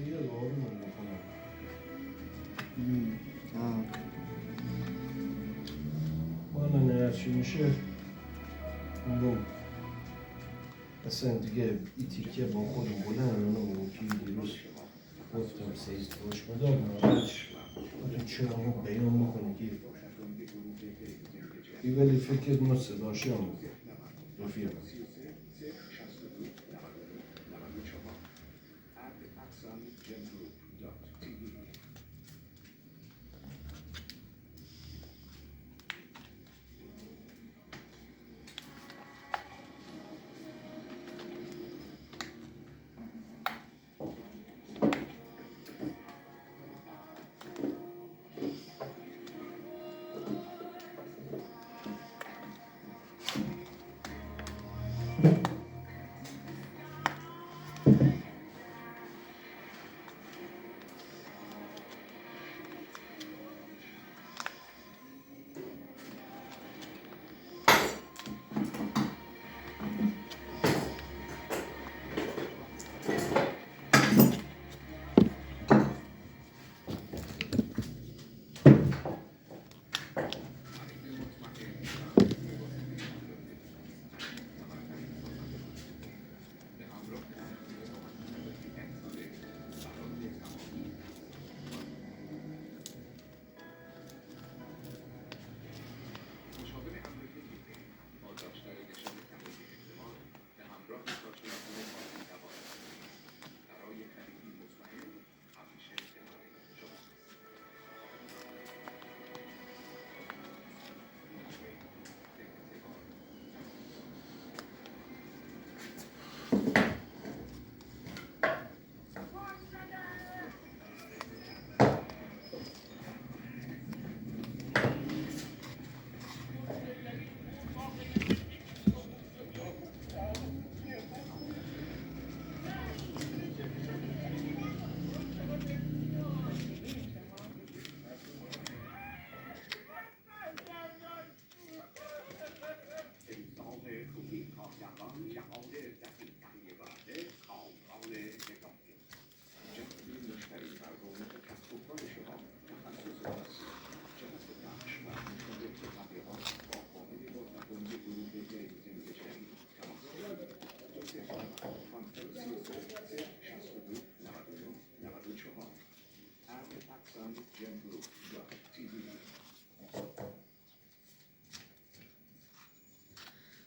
یه آروم میکنم. والا نه هرچی میشه اونو اصلا دیگه این تیکه با خودم بلند اونو با کی دیروز گفتم سیز باش مدار نهارش بودم چرا اونو بیان میکنه که ای ولی فکر ما صداشه هم رفیق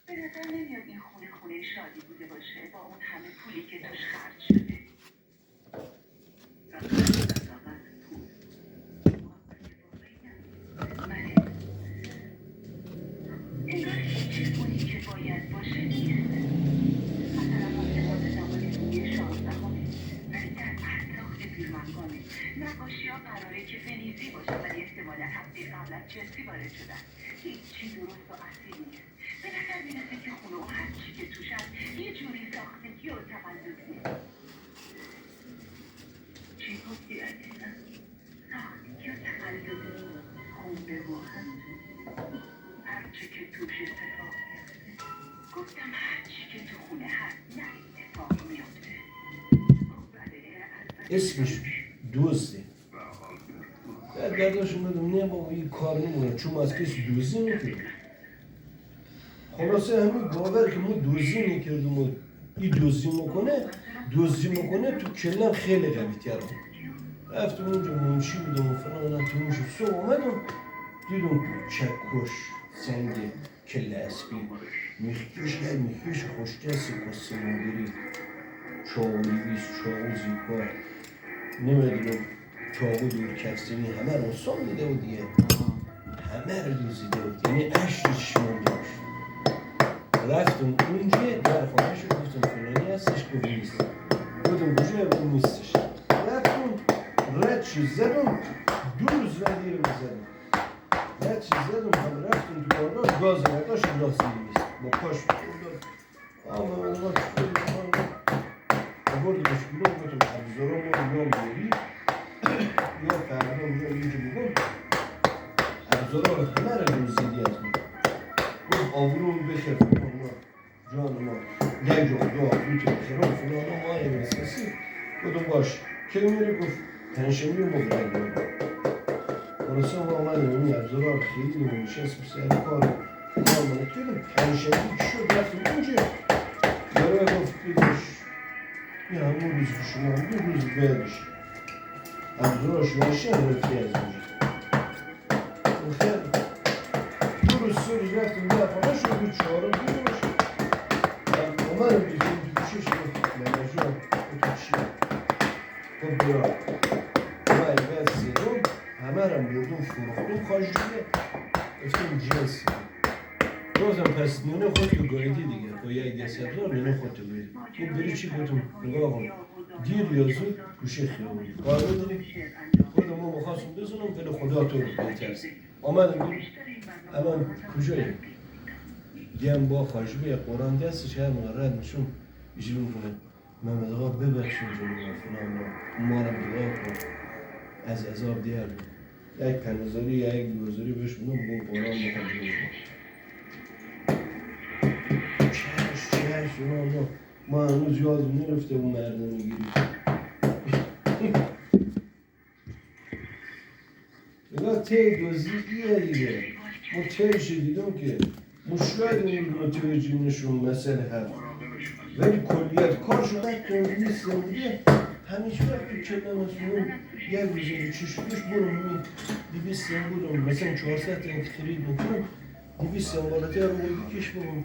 به نظر نمیاد این خونه شادی بوده باشه با اون همه پولی که توش خرج شده. انگار هیچ اونی که باید باشه نیست. مثلا آسمان زمان روی 16 ولی در اطراف پیرمنگانه نقاشی ها قراره که فنیزی باشه ولی احتمال هفته قبل از چلسی وارد شدن. هیچی درست و اصیل نیست. به نظر میرسه که خونه و هر چی که توش هست یه جوری ساختگی و تقلبی. چی گفتی عزیزم؟ ساختگی و تقلبی خونده و هر چی که توش اتفاق میفته. گفتم هر چی که تو خونه هست نه اتفاق میفته. اسمش دوسته درداش اومدم نه بابا این کار نمونه چون از کسی دوزی میکنه خلاصه همین باور که ما دوزی میکردم و این دوزی میکنه تو کلم خیلی قوی تر رفتم اونجا منشی بودم و فلان تو اونجا صبح اومدم دیدم چکش سنگ کله اسبی میخیش خوشکسی کسی مدیری چاوی بیست چاو زیبا نمیدونم چاقو دور کفزینی همه رو سام دیده بود دیگه همه رو دوزیده بود یعنی اشت چشمان داشت رفتم اونجا در خانه شد گفتم فلانی هستش گفت نیست گفتم کجا اون نیستش رفتم رد چیز زدم دو روز ردیر میزدم رد چیز زدم هم رفتم تو بالا گاز نداشت لازم نیست با پاش بردم برد بشکلو گفتم ابزارم رو بیاری یا فردا اونجا اینجا بگم ابزارا رو همه رو روزیدی از من گفت آبروم بخیر جان ما یک جا دو آبرو که بخیرم فلان ما این رسیسی گفتم باش Kim میره گفت پنشمی رو مبرد orası normalde onun yer zarar değil mi? Şans bir sefer kalmadı dedim. Penşembe kişi dersin önce yarı konflikmiş. Ya bu biz düşünüyorum bu biz böyle şey. Abi zor şu aşağı öteye yazmış. Sen durursun rüzgarın da yapana şu bir çağırın durmuş. Umarım bizim bir şey ben şu an bir şey. Bu bir vay ben seviyorum. Hemen vurdum furuktum kaçtı. Öftem cins. Rozan pes nene khotu goydi diye. Koyay desedler nene khotu goydi. Bu biri çıkıyordum. Ngavum. Dir yazı kuşe xiyom. Qadı dedi. Kodum o muhasım dizunum böyle khoda to betersin. Ama hemen kujayım. Gem bu xajbi Kur'an ders şey müradmışım. İşim bunu. Mehmet Ağa bebekşin canım falan. Umarım bir az azab diğer. یک تنظری یا یک گذاری بهش بودم با قرآن بخوام چش اونا ما هنوز یادم نرفته اون مردم گیری اینا تی دوزیه دیگه ما تیش دیدم که مشکل این متوجهینشون مسئله هست ولی کلیت کار شده تنظیمی سنگیه همیشه وقتی کلمه‌شون یه روزی چشمش برم می 200 سنگ بودم مثلا 400 تا خرید میکنم 200 سنگ بالاتر رو بکش برم